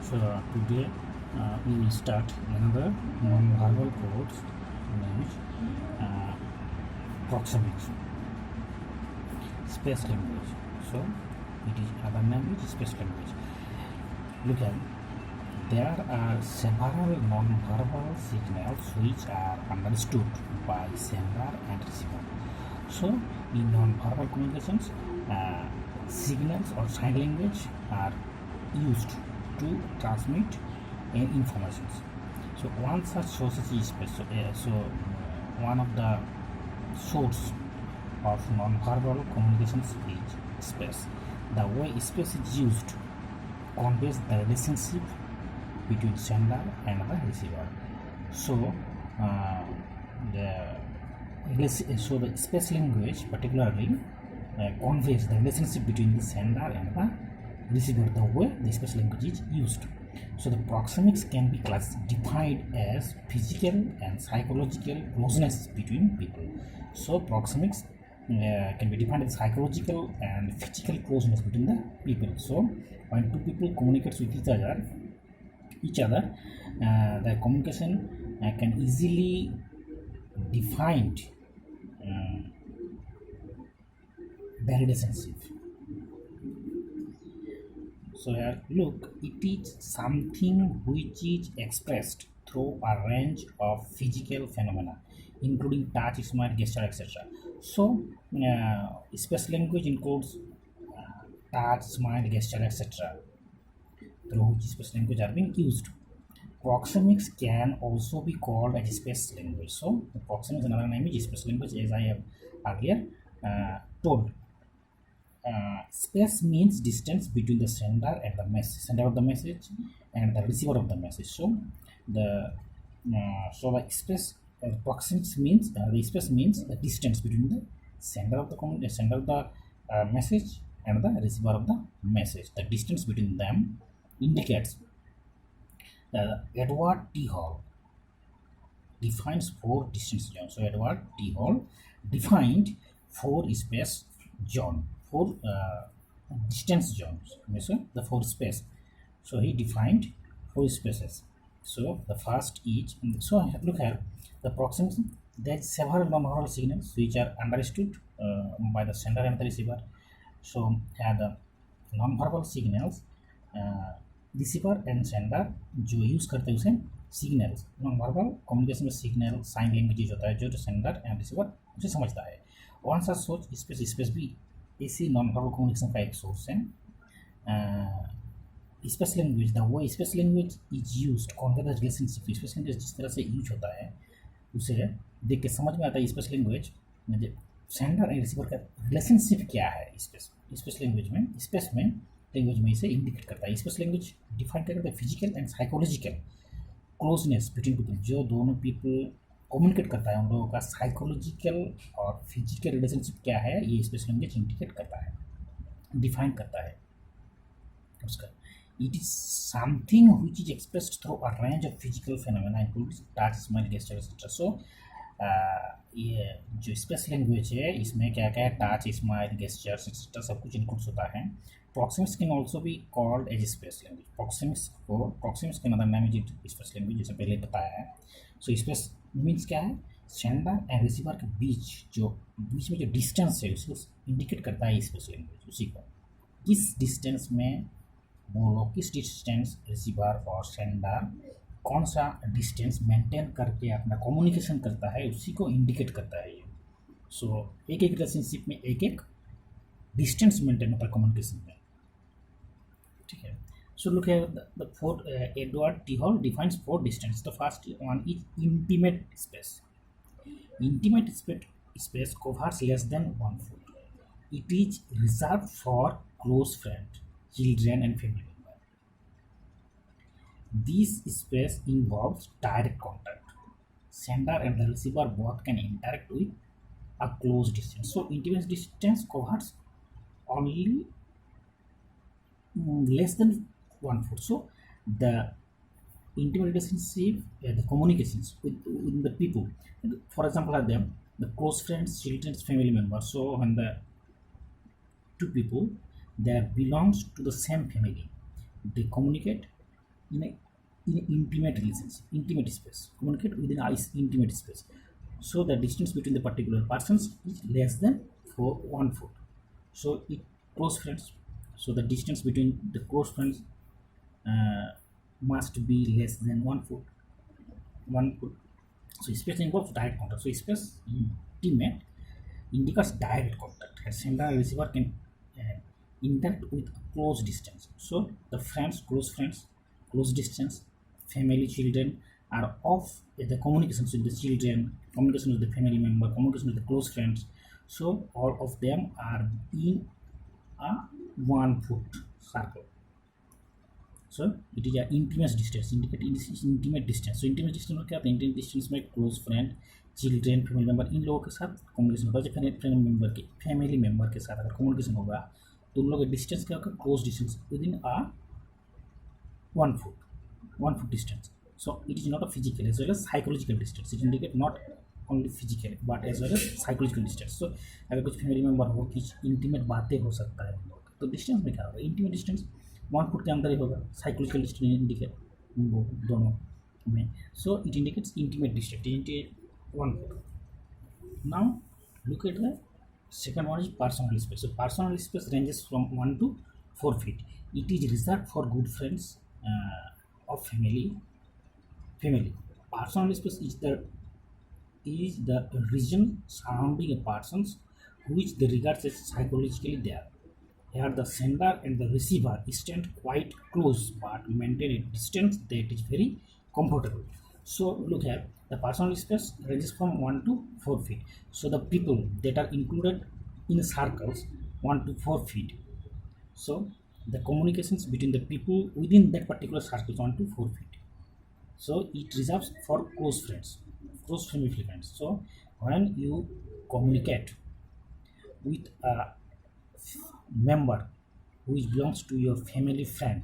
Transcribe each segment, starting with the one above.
So today we will start another non-verbal course named proxemics, space language. So it is other name is space language. Look at, there are several non-verbal signals which are understood by sender and receiver. So in non-verbal communications, signals or sign language are used to transmit information. So one such source is space. One of the source of non-verbal communications is space. The way space is used conveys the relationship between sender and the receiver. So the space language particularly conveys the relationship between the sender and the receiver, the way the space language is used. So the proxemics can be defined as physical and psychological closeness between people. So proxemics can be defined as psychological and physical closeness between the people. So when two people communicate with each other, the communication can easily defined the relationship. So here look, it is something which is expressed through a range of physical phenomena, including touch, smile, gesture, etc. So space language includes touch, smile, gesture, etc. through which space language are being used. Proxemics can also be called as space language. So the proxemics another name is space language, as I have earlier told. Space means distance between the sender and the message, sender of the message and the receiver of the message. So the space proxemics means the space means the distance between the sender of the message and the receiver of the message. The distance between them indicates Edward T. Hall defines 4 distance zones. So Edward T. Hall defined 4 space zones, 4 distance zones. So the 4 space. So he defined 4 spaces. So the first is, so look here, the proxemics. There are several non-verbal signals which are understood by the sender and the receiver. So the non-verbal signals receiver and sender जो use करते हैं उसे signals, non verbal communication में signal sign language use होता है जो sender and receiver उसे समझता है. वन सच सोच स्पेस भी इसी नॉन वर्बल कम्युनिकेशन का एक सोर्स है. Space language, the way space language is used Conway the relationship, space language जिस तरह से यूज होता है उसे देख के समझ में आता है स्पेस लैंग्वेज में सेंडर एंड रिसीवर का रिलेशनशिप क्या है. स्पेस लैंग्वेज में लैंग्वेज में इसे इंडिकेट करता है. स्पेस लैंग्वेज डिफाइन करता है physical and psychological closeness between people, जो दोनों पीपल कम्युनिकेट करता है उन लोगों का साइकोलॉजिकल और फिजिकल रिलेशनशिप क्या है, ये स्पेस लैंग्वेज इंडिकेट करता है, डिफाइन करता है उसका. It is something which is expressed through a range of physical phenomena including touch, smile, gesture etcetera. So ये जो स्पेस लैंग्वेज है इसमें क्या क्या है, टच, स्माइल, गेस्चर्स एक्सेट्रा सब कुछ इंक्लूड होता है. Proxemics can also be called as space language. Proxemics का नाम है स्पेस लैंग्वेज, जैसे पहले बताया है. सो स्पेस मीन्स क्या है, सेंडर एंड रिसीवर के बीच में जो डिस्टेंस है उसको इंडिकेट करता है स्पेस लैंग्वेज. उसी को किस डिस्टेंस में बोलो, किस डिस्टेंस रिसीवर और सेंडर कौन सा डिस्टेंस मेंटेन करके अपना कम्युनिकेशन करता है उसी को इंडिकेट करता है ये. सो एक रिलेशनशिप में एक डिस्टेंस मेंटेन होता है कम्युनिकेशन में. ठीक है. So look at the 4 Edward T. Hall defines 4 distance. The first one is intimate space. Intimate space covers less than 1 foot. It is reserved for close friends, children, and family members. This space involves direct contact. Sender and the receiver both can interact with a close distance. So intimate distance covers only less than 1 foot. So the intimate relationship, the communications with the people, for example, are them the close friends, children, family members. So when the two people that belongs to the same family, they communicate in a intimate relationship, intimate space, communicate within a intimate space. So the distance between the particular persons is less than 1 foot. So it close friends, so the distance between the close friends uh, must be less than 1 foot. 1 foot. So space involves direct contact. So space intimate indicates direct contact. A sender and receiver can interact with close distance. So the friends, close distance, family, children are of the communications with the children, communication with the family member, communication with the close friends. So all of them are in a 1 foot circle. So it is an intimate distance, indicate intimate distance. So intimate distance में क्या होता है? Intimate distance में close friend, children, family member इन लोगों के साथ communication होगा. जब family member के साथ अगर communication होगा तो उन लोगों का distance क्या होगा? Close distance within a 1 foot, 1 foot distance. So it is not a physical as well as psychological distance. It indicate not only physical but as well as psychological distance. So अगर कुछ family member हो कुछ intimate बातें हो सकता है उन लोगों का, तो distance में क्या होगा? Intimate distance 1 foot के अंदर ही होगा. साइकोलॉजिकल डिस्टेंस इंडिकेट वो दोनों में. So it indicates intimate distance, indicate 1 foot. Now look at the second one is personal space. So personal space ranges from 1 to 4 feet. It is reserved for good friends of family. Personal space is the region surrounding a person which they regard as psychologically there. Here the sender and the receiver stand quite close but maintain a distance that is very comfortable. So look here, the personal space ranges from 1 to 4 feet. So the people that are included in circles 1 to 4 feet. So the communications between the people within that particular circle is 1 to 4 feet. So it reserves for close friends, close family friends. So when you communicate with a member which belongs to your family friend,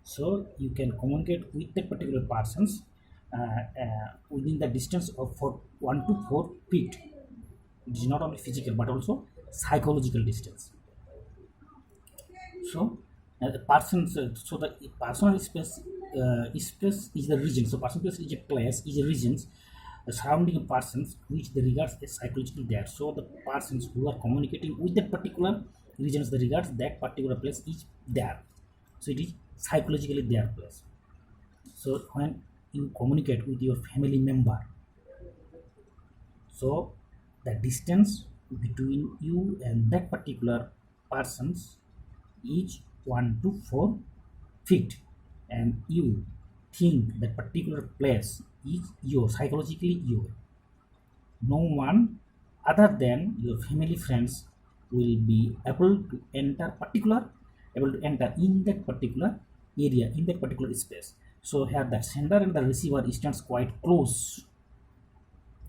so you can communicate with that particular persons within the distance of 1 to 4 feet. It is not only physical but also psychological distance. So the persons, so the personal space space is the region. So personal space is a place, is a regions surrounding persons which they regard as psychological there. So the persons who are communicating with that particular regions, they regard that particular place is there. So it is psychologically their place. So when you communicate with your family member, so the distance between you and that particular persons is 1 to 4 feet, and you think that particular place is your psychologically your. No one other than your family friends will be able to enter in that particular area, in that particular space. So here the sender and the receiver stands quite close.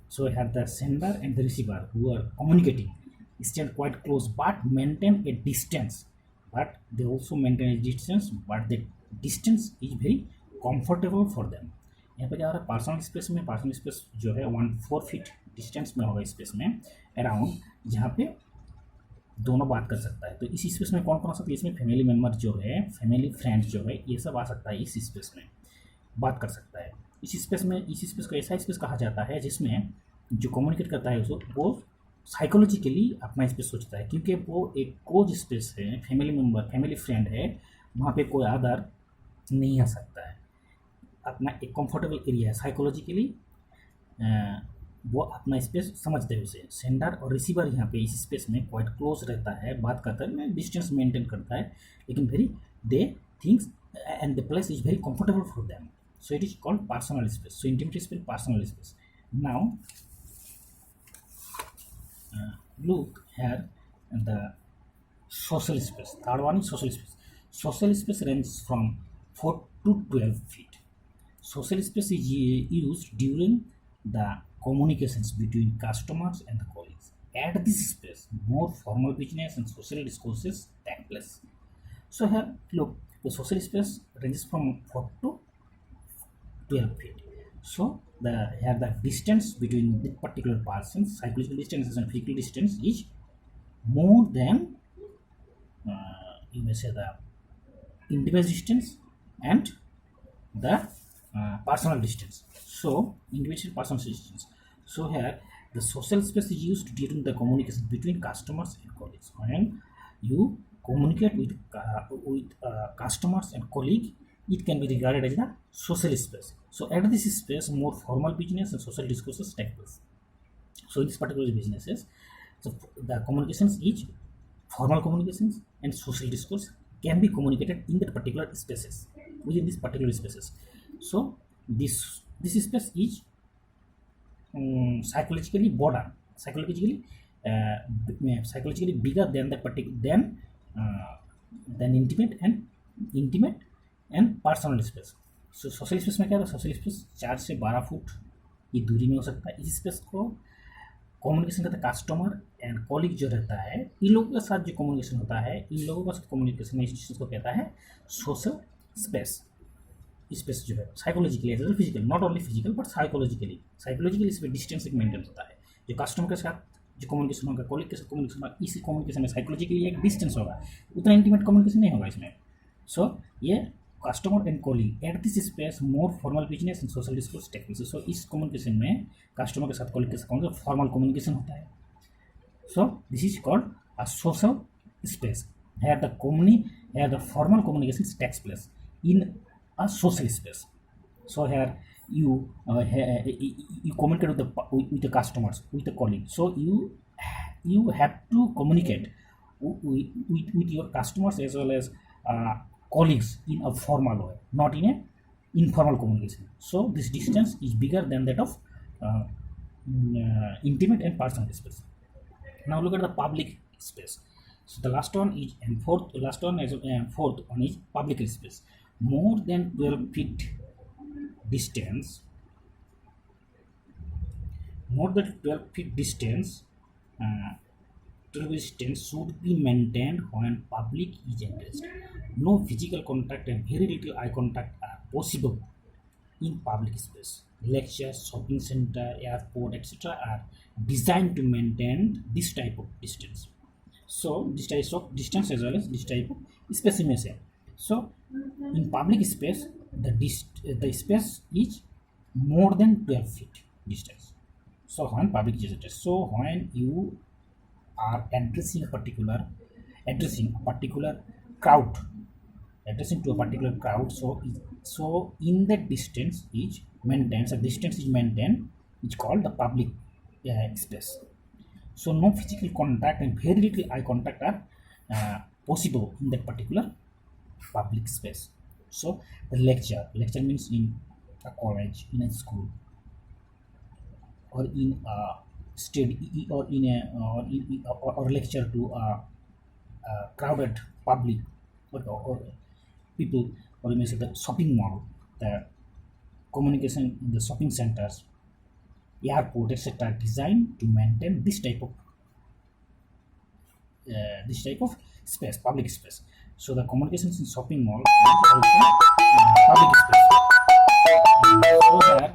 So here the sender and the receiver who are communicating stand quite close but maintain a distance. But they also maintain a distance, but the distance is very comfortable for them. यहाँ पे क्या हो रहा है? Personal space में, personal space जो है 1 4 feet distance में होगा स्पेस में अराउंड, जहाँ पे दोनों बात कर सकता है. तो इस स्पेस में कौन कौन आ सकता है? इसमें फैमिली मेम्बर जो है, फैमिली फ्रेंड्स जो है, ये सब आ सकता है. इस स्पेस में बात कर सकता है. इस स्पेस को ऐसा स्पेस कहा जाता है जिसमें जो कम्युनिकेट करता है उसको वो साइकोलॉजिकली अपना स्पेस सोचता है, क्योंकि वो एक क्लोज स्पेस है, फैमिली मेम्बर, फैमिली फ्रेंड है, वहाँ पे कोई अदर नहीं आ सकता है. अपना एक कंफर्टेबल एरिया है साइकोलॉजिकली, वो अपना स्पेस समझते हैं उसे. सेंडर और रिसीवर यहाँ पे इस स्पेस में क्वाइट क्लोज रहता है, बात करता है, डिस्टेंस मेंटेन करता है, लेकिन very they things and the place is very comfortable for them. So it is called personal space. So intimate space, personal space. Now look here the social space. Third one is social space. Social space ranges from 4 to 12 feet. Social space is used during the communications between customers and the colleagues. At this space, more formal business and social discourses take place. So here, look, the social space ranges from 4 to 12 feet. So here the distance between the particular persons, psychological distance and physical distance, is more than you may say the intimate distance and the personal distance. So individual personal distance. So here the social space is used during the communication between customers and colleagues. When you communicate with customers and colleague, it can be regarded as the social space. So at this space more formal business and social discourses take place. So in this particular businesses, so the communications is formal communications and social discourse can be communicated in that particular spaces, within these particular spaces. So this space is psychologically broader, psychologically bigger than the particular uh, than intimate and personal space. So social space में क्या होता है, social space 4 से 12 foot की दूरी में हो सकता है. इस स्पेस को कम्युनिकेशन करता है कस्टमर एंड कॉलिग जो रहता है, इन लोगों के साथ जो कम्युनिकेशन होता है, इन लोगों के साथ कम्युनिकेशन में इस चीज़ को कहता है सोशल स्पेस. स्पेस जो है psychologically as well physical, not only physical but psychologically इस पर डिस्टेंस एक मेंटेन होता है. जो कस्टमर के साथ जो कम्युनिकेशन होगा, कॉलिग के साथ कम्युनिकेशन होगा, इसी कम्युनिकेशन में साइकोलॉजिकली एक डिस्टेंस होगा, उतना इंटीमेट कम्युनिकेशन नहीं होगा इसमें. सो ये customer and colleague at this space more formal business and social discourse take place. So इस कम्युनिकेशन में कस्टमर के साथ कॉलिग के साथ फॉर्मल कम्युनिकेशन होता है. So this is called a social space. here the formal communication takes place in a social space. So here you you communicate with the customers, with the colleague. So you have to communicate with your customers as well as colleagues in a formal way, not in a informal communication. So this distance is bigger than that of intimate and personal space. Now look at the public space. So the last one is and fourth one is public space. More than 12 feet distance, uh, 12 distance should be maintained when public is engaged. No physical contact and very little eye contact are possible in public space. Lectures, shopping center, airport, etc. are designed to maintain this type of distance. So this type of distance as well as this type of space in same. So in public space, the space is more than 12 feet distance. So when public is addressed, so when you are addressing a particular crowd, addressing to a particular crowd, so in that distance is maintained. So distance is maintained, it's called the public space. So no physical contact and very little eye contact are possible in that particular public space. So the lecture means in a college, in a school, or in a study, or in a or lecture to a crowded public, or people, or you may say the shopping mall, the communication in the shopping centers, airport, etc. designed to maintain this type of space, public space. So the communications in shopping mall is also public space. So that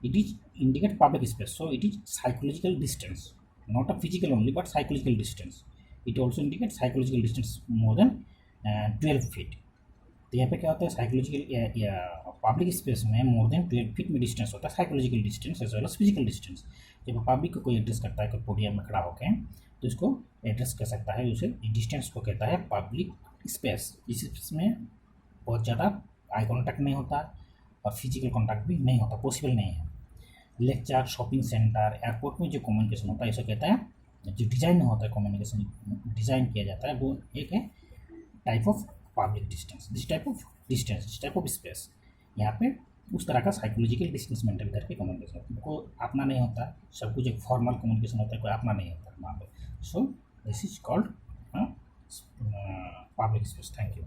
it is indicate public space. So it is psychological distance, not a physical only, but psychological distance. It also indicates psychological distance more than 12 feet. तो यहाँ पे क्या होता है, psychological या public space में more than 12 feet में distance होता है, psychological distance as well as physical distance. जब पब्लिक को कोई एड्रेस करता है, कोई पोडियम में खड़ा होकर, तो इसको एड्रेस कर सकता है, उसे डिस्टेंस को कहता है पब्लिक स्पेस. इस स्पेस में बहुत ज़्यादा आई कॉन्टैक्ट नहीं होता और फिजिकल कॉन्टैक्ट भी नहीं होता, पॉसिबल नहीं है. लेक्चर, शॉपिंग सेंटर, एयरपोर्ट में जो कम्युनिकेशन होता है, इसे कहता है, जो डिज़ाइन होता है कम्युनिकेशन डिज़ाइन किया जाता है, वो एक है type of public distance. This type of space, यहाँ पे उस तरह का साइकोलॉजिकल डिस्टेंस मेंटेन करके कम्युनिकेशन को अपना नहीं होता, सब कुछ एक फॉर्मल कम्युनिकेशन होता है, कोई अपना नहीं होता वहाँ पे. So this is called public space. Thank you.